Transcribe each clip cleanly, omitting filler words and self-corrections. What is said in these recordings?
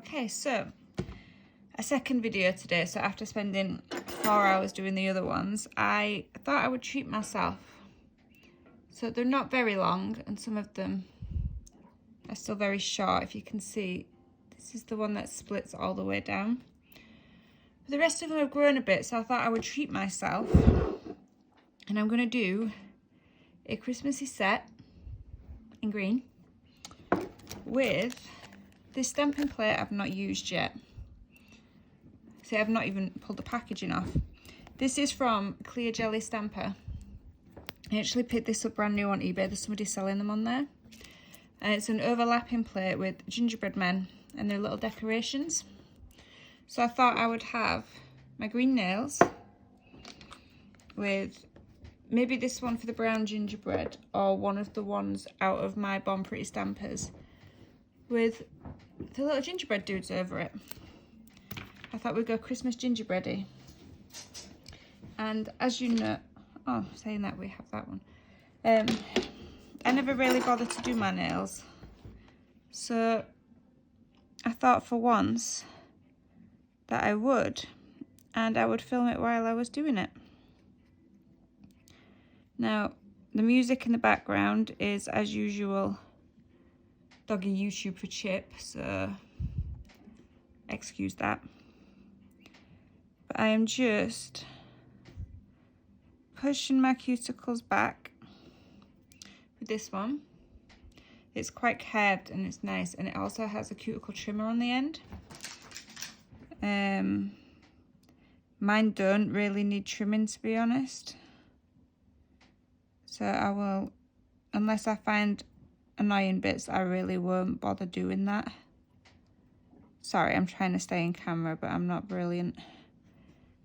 Okay, so a second video today. So after spending 4 hours doing the other ones, I thought I would treat myself. So they're not very long, and some of them are still very short. If you can see, this is the one that splits all the way down. But the rest of them have grown a bit, so I thought I would treat myself. And I'm going to do a Christmassy set in green with this stamping plate I've not used yet. See, I've not even pulled the packaging off. This is from Clear Jelly Stamper. I actually picked this up brand new on eBay. There's somebody selling them on there. And it's an overlapping plate with gingerbread men and their little decorations. So I thought I would have my green nails with maybe this one for the brown gingerbread, or one of the ones out of my Bon Pretty Stampers with the little gingerbread dudes over it. I thought we'd go Christmas gingerbready. And as you know, oh, saying that, we have that one. I never really bothered to do my nails. So I thought for once that I would, and I would film it while I was doing it. Now, the music in the background is, as usual, doggy YouTube for Chip, so excuse that. But I am just pushing my cuticles back with this one. It's quite curved and it's nice, and it also has a cuticle trimmer on the end. Mine don't really need trimming, to be honest. So I will, unless I find annoying bits, I really won't bother doing that. Sorry, I'm trying to stay in camera, but I'm not brilliant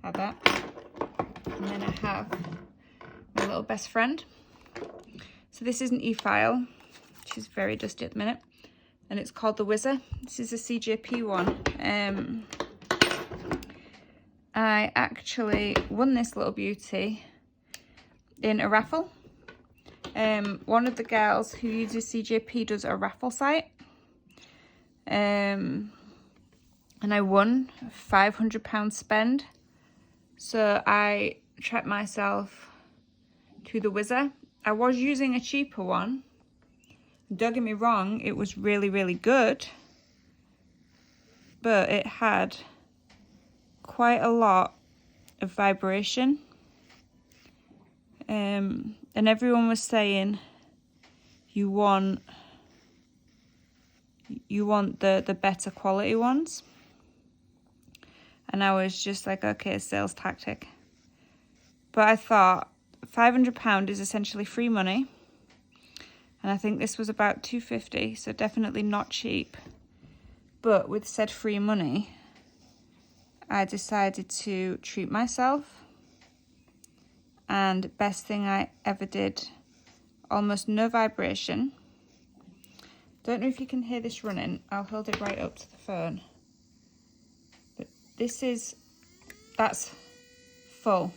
at that. And then I have my little best friend. So this is an e-file. She's very dusty at the minute. And it's called the Whizzer. This is a CJP one. I actually won this little beauty in a raffle. One of the girls who uses CJP does a raffle site. And I won a £500 spend. So I treated myself to the Whizzer. I was using a cheaper one. Don't get me wrong, it was really, really good. But it had quite a lot of vibration. And everyone was saying you want the better quality ones. And I was just like, okay, sales tactic. But I thought £500 is essentially free money. And I think this was about £2.50, so definitely not cheap. But with said free money, I decided to treat myself. And best thing I ever did, almost no vibration. Don't know if you can hear this running. I'll hold it right up to the phone. But that's full.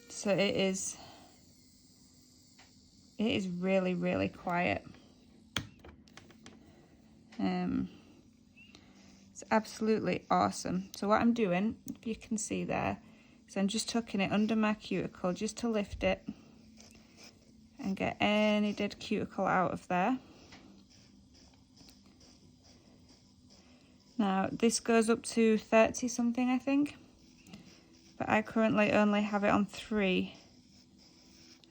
So it is really, really quiet. It's absolutely awesome. So what I'm doing, if you can see there, is I'm just tucking it under my cuticle just to lift it and get any dead cuticle out of there. Now this goes up to 30 something, I think, but I currently only have it on 3.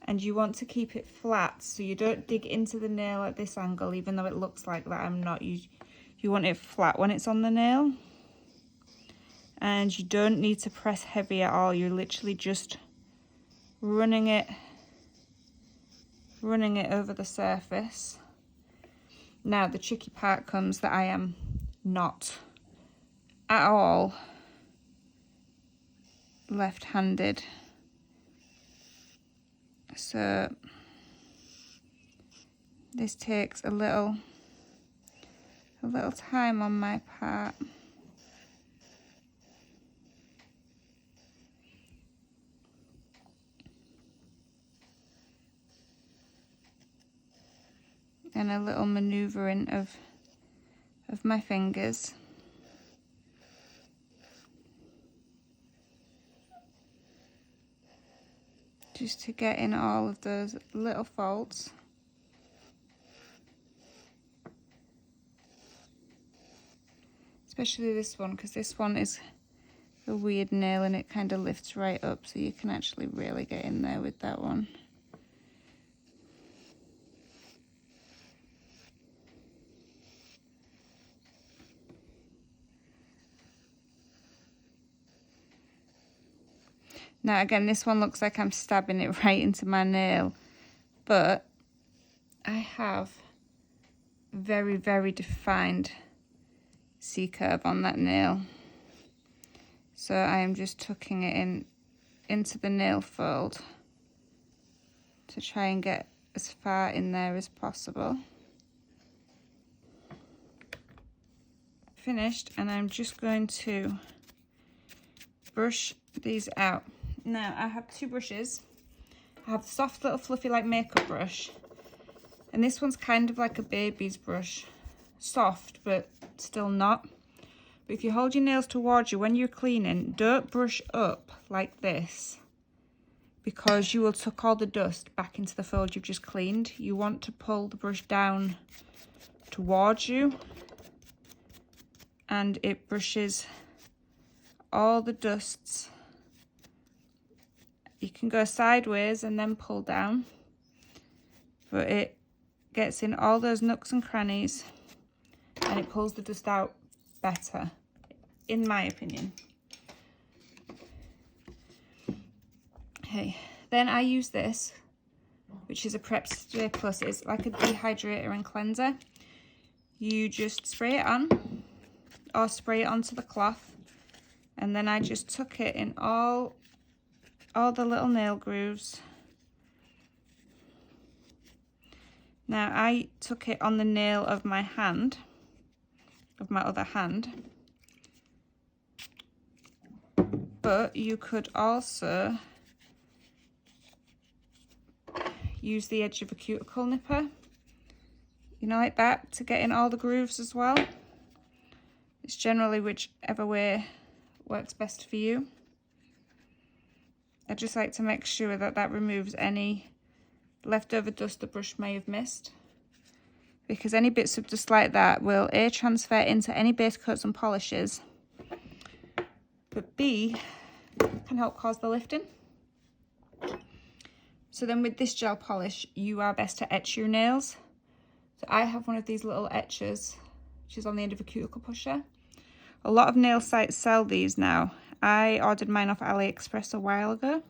And you want to keep it flat, so you don't dig into the nail at this angle, even though it looks like that I'm not. You want it flat when it's on the nail. And you don't need to press heavy at all. You're literally just running it over the surface. Now the tricky part comes that I am not at all left-handed. So this takes a little time on my part. And a little manoeuvring of of my fingers. Just to get in all of those little folds. Especially this one, because this one is a weird nail and it kind of lifts right up, so you can actually really get in there with that one. Now again, this one looks like I'm stabbing it right into my nail, but I have very, very defined C-curve on that nail. So I am just tucking it into the nail fold to try and get as far in there as possible. Finished, and I'm just going to brush these out. Now I have two brushes. I have the soft little fluffy like makeup brush, and this one's kind of like a baby's brush. Soft, but still not. But if you hold your nails towards you when you're cleaning, don't brush up like this, because you will tuck all the dust back into the fold you've just cleaned. You want to pull the brush down towards you, and it brushes all the dusts. You can go sideways and then pull down, but it gets in all those nooks and crannies and it pulls the dust out better, in my opinion. Okay, then I use this, which is a Prep Stay Plus. It's like a dehydrator and cleanser. You just spray it on, or spray it onto the cloth, and then I just tuck it in all the little nail grooves. Now I took it on the nail of my hand, of my other hand, but you could also use the edge of a cuticle nipper, you know, like that, to get in all the grooves as well. It's generally whichever way works best for you. I just like to make sure that that removes any leftover dust the brush may have missed, because any bits of dust like that will A, transfer into any base coats and polishes, but B, can help cause the lifting. So then with this gel polish, you are best to etch your nails. So I have one of these little etchers, which is on the end of a cuticle pusher. A lot of nail sites sell these now. I ordered mine off AliExpress a while ago.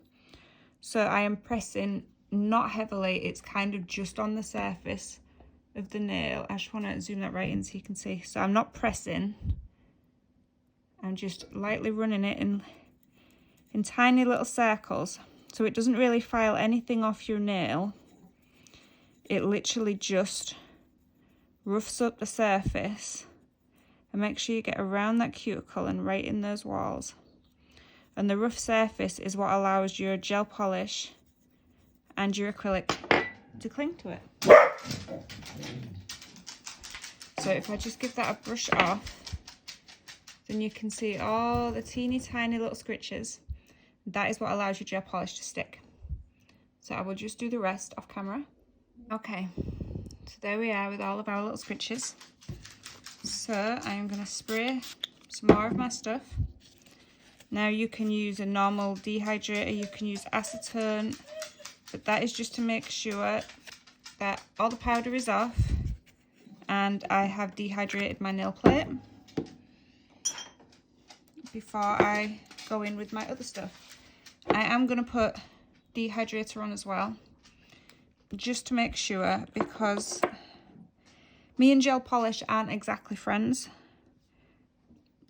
So I am pressing not heavily, it's kind of just on the surface of the nail. I just want to zoom that right in so you can see. So I'm not pressing, I'm just lightly running it in tiny little circles, so it doesn't really file anything off your nail. It literally just roughs up the surface, and make sure you get around that cuticle and right in those walls. And the rough surface is what allows your gel polish and your acrylic to cling to it. So if I just give that a brush off, then you can see all the teeny tiny little scritches. That is what allows your gel polish to stick. So I will just do the rest off camera. Okay, so there we are with all of our little scritches. So I am going to spray some more of my stuff. Now you can use a normal dehydrator, you can use acetone, but that is just to make sure that all the powder is off and I have dehydrated my nail plate before I go in with my other stuff. I am going to put dehydrator on as well, just to make sure, because me and gel polish aren't exactly friends.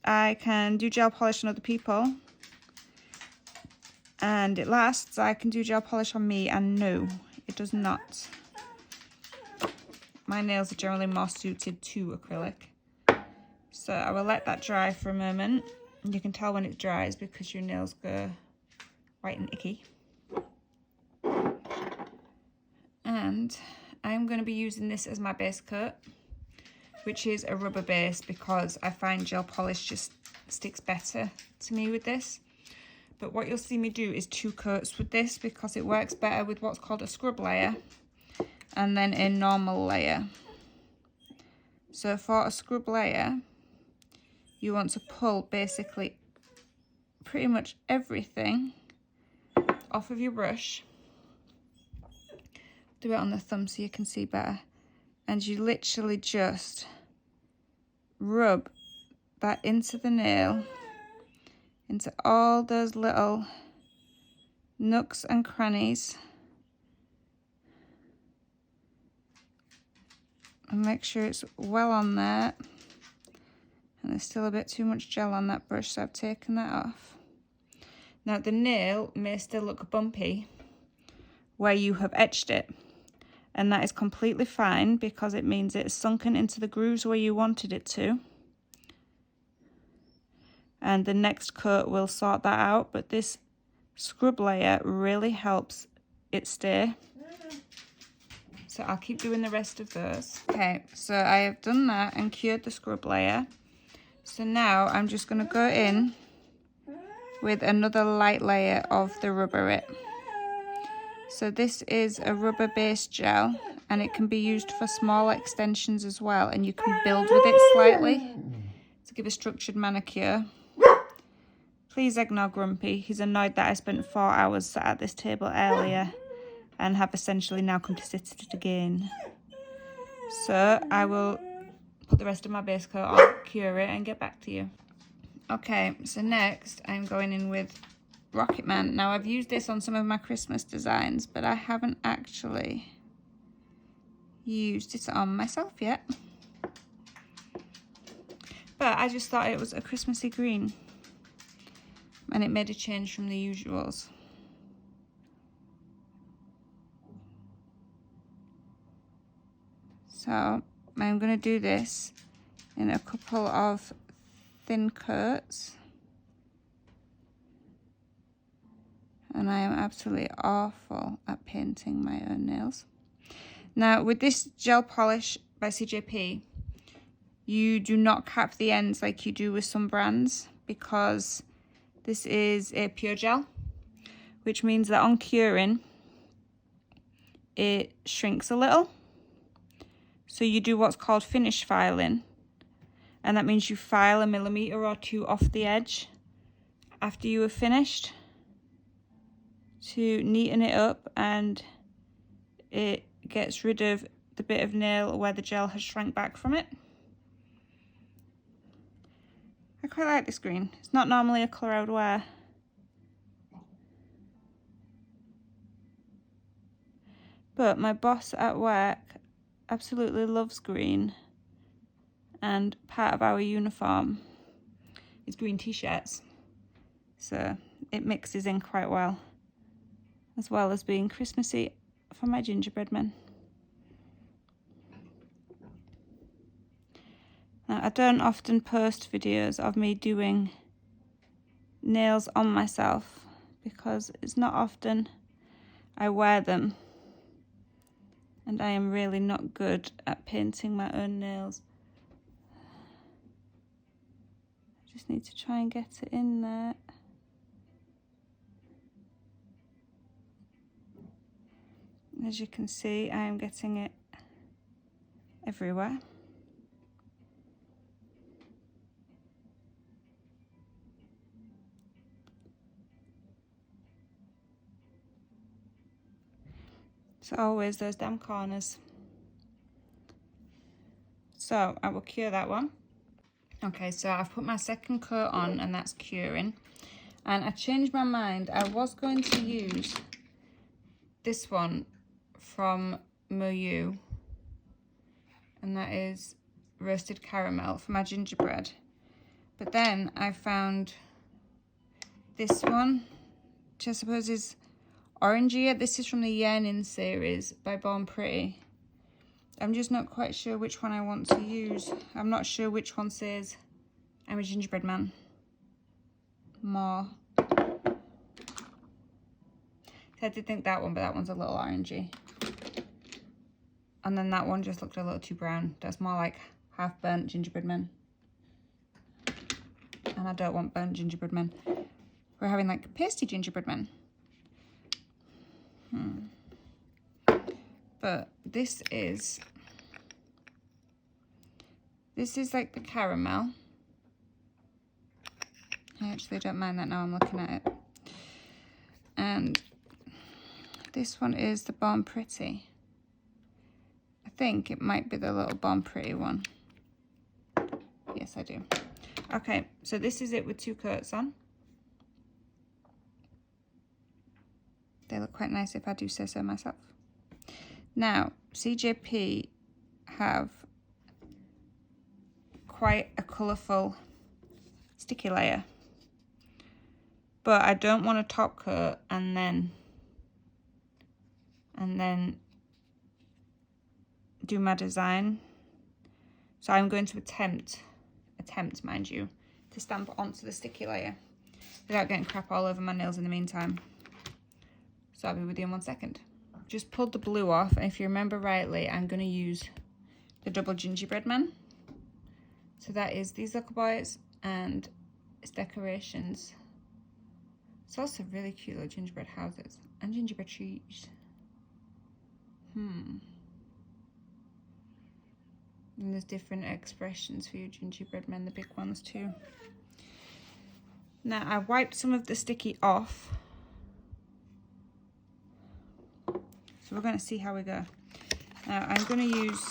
I can do gel polish on other people and it lasts. I can do gel polish on me and no, it does not. My nails are generally more suited to acrylic. So I will let that dry for a moment. You can tell when it dries because your nails go white and icky. And I'm going to be using this as my base coat. which is a rubber base, because I find gel polish just sticks better to me with this. But what you'll see me do is 2 coats with this, because it works better with what's called a scrub layer and then a normal layer. So for a scrub layer, you want to pull basically pretty much everything off of your brush. Do it on the thumb so you can see better. And you literally just rub that into the nail, into all those little nooks and crannies, and make sure it's well on there. And there's still a bit too much gel on that brush, so I've taken that off. Now the nail may still look bumpy where you have etched it, and that is completely fine, because it means it's sunken into the grooves where you wanted it to. And the next coat will sort that out, but this scrub layer really helps it stay. So I'll keep doing the rest of those. Okay, so I have done that and cured the scrub layer. So now I'm just going to go in with another light layer of the rubber. So this is a rubber based gel, and it can be used for small extensions as well, and you can build with it slightly to give a structured manicure. Please ignore Grumpy. He's annoyed that I spent 4 hours sat at this table earlier and have essentially now come to sit at it again. So I will put the rest of my base coat on, cure it, and get back to you. Okay, so next I'm going in with Rocket Man. Now I've used this on some of my Christmas designs, but I haven't actually used it on myself yet. But I just thought it was a Christmassy green, and it made a change from the usuals. So I'm going to do this in a couple of thin coats. And I am absolutely awful at painting my own nails. Now with this gel polish by CJP, you do not cap the ends like you do with some brands, because this is a pure gel, which means that on curing, it shrinks a little. So you do what's called finish filing, and that means you file 1 millimeter or 2 off the edge after you have finished to neaten it up, and it gets rid of the bit of nail where the gel has shrank back from it. I quite like this green. It's not normally a colour I would wear. But my boss at work absolutely loves green, and part of our uniform is green t-shirts. So it mixes in quite well as being Christmassy for my gingerbread men. Now, I don't often post videos of me doing nails on myself, because it's not often I wear them, and I am really not good at painting my own nails. I just need to try and get it in there. As you can see, I am getting it everywhere. So always those damn corners. So I will cure that one. Okay, so I've put my second coat on, and that's curing. And I changed my mind. I was going to use this one from Moyu, and that is roasted caramel for my gingerbread. But then I found this one, which I suppose is orangey. This is from the Yearning series by Born Pretty. I'm just not quite sure which one I want to use. I'm not sure which one says I'm a gingerbread man more. I did think that one, but that one's a little orangey. And then that one just looked a little too brown. That's more like have burnt gingerbread men. And I don't want burnt gingerbread men. We're having like pasty gingerbread men. But this is like the caramel. I actually don't mind that now I'm looking at it. And this one is the Born Pretty. I think it might be the little Born Pretty one. Yes, I do. Okay, so this is it with 2 coats on. They look quite nice if I do say so myself. Now, CJP have quite a colourful sticky layer. But I don't want a top coat and then do my design. So I'm going to attempt, mind you, to stamp onto the sticky layer without getting crap all over my nails in the meantime. So I'll be with you in 1 second. Just pulled the blue off, and if you remember rightly, I'm going to use the double gingerbread man. So that is these little boys and its decorations. It's also really cute little gingerbread houses and gingerbread trees. And there's different expressions for your gingerbread men, the big ones too. Now I wiped some of the sticky off. So we're going to see how we go. Now I'm going to use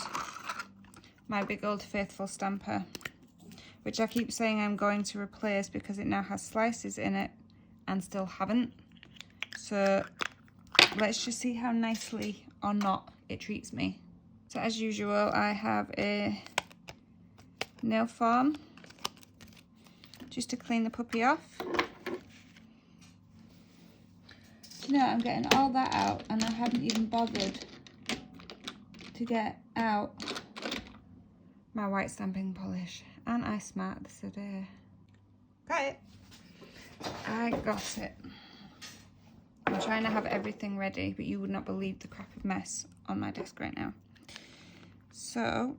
my big old faithful stamper, which I keep saying I'm going to replace because it now has slices in it and still haven't. So let's just see how nicely or not it treats me. So as usual, I have a nail form just to clean the puppy off. No, I'm getting all that out and I haven't even bothered to get out my white stamping polish. And I smart this today. Got it. I got it. I'm trying to have everything ready, but you would not believe the crap of mess on my desk right now. So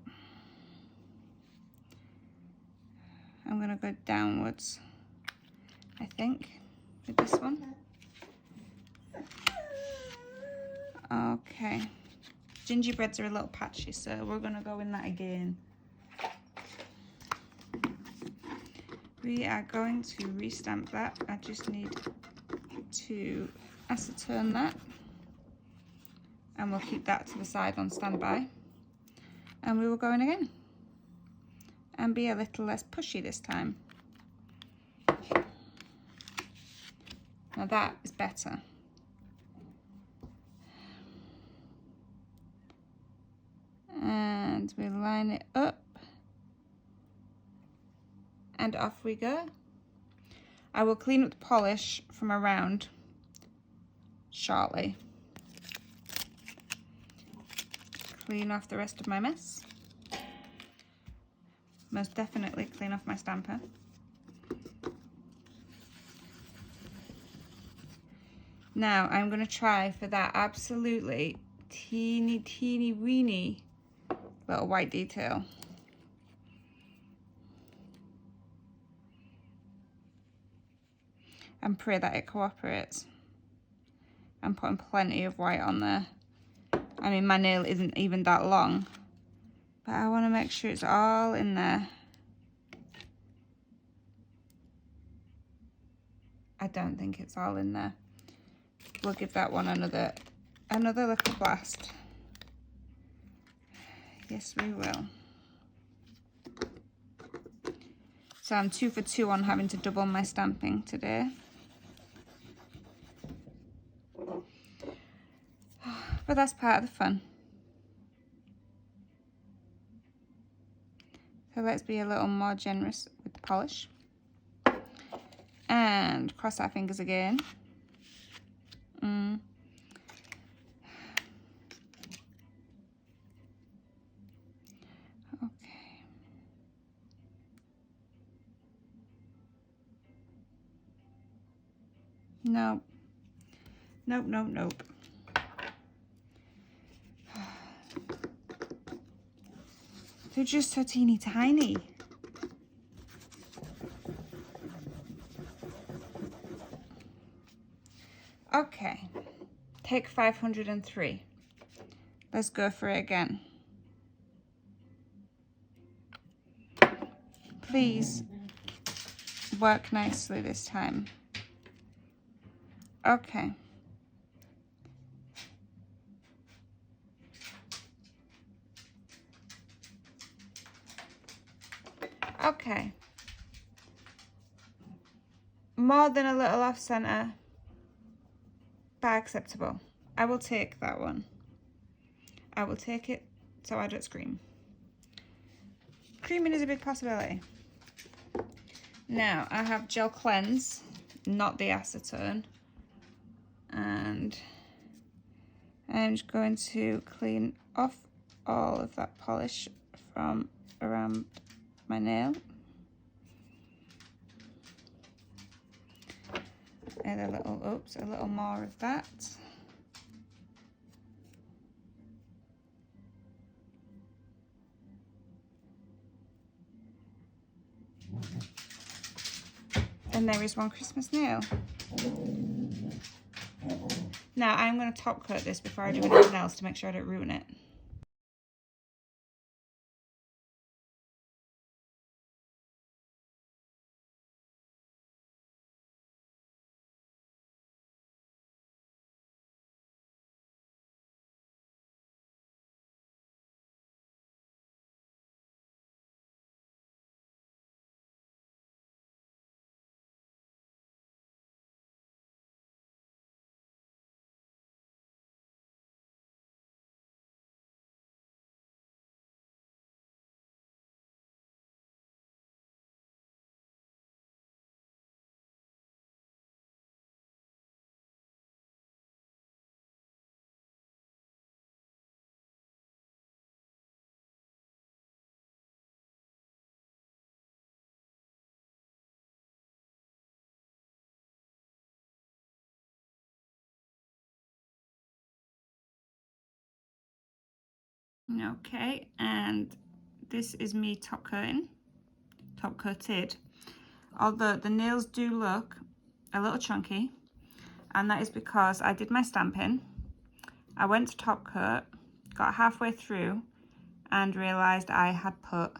I'm going to go downwards, I think, with this one. Okay. Gingerbreads are a little patchy, so we're going to go in that again. We are going to restamp that. I just need to acetone that. And we'll keep that to the side on standby. And we will go in again. And be a little less pushy this time. Now that is better. And we line it up. And off we go. I will clean up the polish from around shortly. Clean off the rest of my mess. Most definitely clean off my stamper. Now I'm going to try for that absolutely teeny weeny little white detail. And pray that it cooperates. I'm putting plenty of white on there. I mean, my nail isn't even that long, but I want to make sure it's all in there. I don't think it's all in there. We'll give that one another little blast. Yes, we will. So I'm 2 for 2 on having to double my stamping today. But that's part of the fun. So let's be a little more generous with the polish. And cross our fingers again. Okay. Nope. Nope, nope, nope. They're just so teeny tiny. Okay, take 503. Let's go for it again. Please work nicely this time. Okay. Okay. More than a little off center, but acceptable. I will take that one. I will take it so I don't scream. Creaming is a big possibility. Now I have gel cleanse, not the acetone, and I'm just going to clean off all of that polish from around my nail. And a little more of that. And there is one Christmas nail. Now I'm going to top coat this before I do anything else to make sure I don't ruin it. Okay, and this is me top coated. Although the nails do look a little chunky, and that is because I did my stamping. I went to top coat, got halfway through, and realised I had put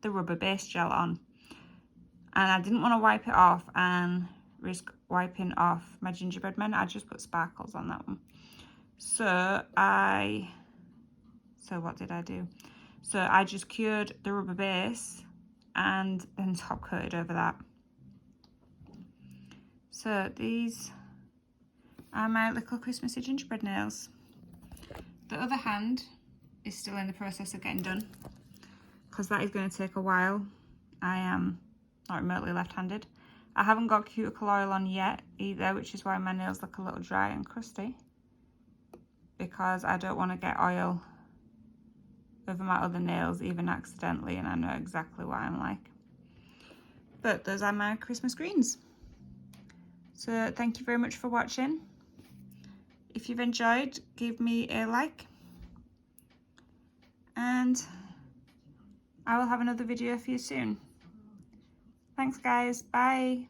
the rubber base gel on. And I didn't want to wipe it off and risk wiping off my gingerbread men. I just put sparkles on that one. So what did I do? So I just cured the rubber base and then top coated over that. So these are my little Christmassy gingerbread nails. The other hand is still in the process of getting done because that is going to take a while. I am not remotely left-handed. I haven't got cuticle oil on yet either, which is why my nails look a little dry and crusty, because I don't want to get oil over my other nails even accidentally, and I know exactly what I'm like. But those are my Christmas greens. So thank you very much for watching. If you've enjoyed, give me a like, and I will have another video for you soon. Thanks guys, bye.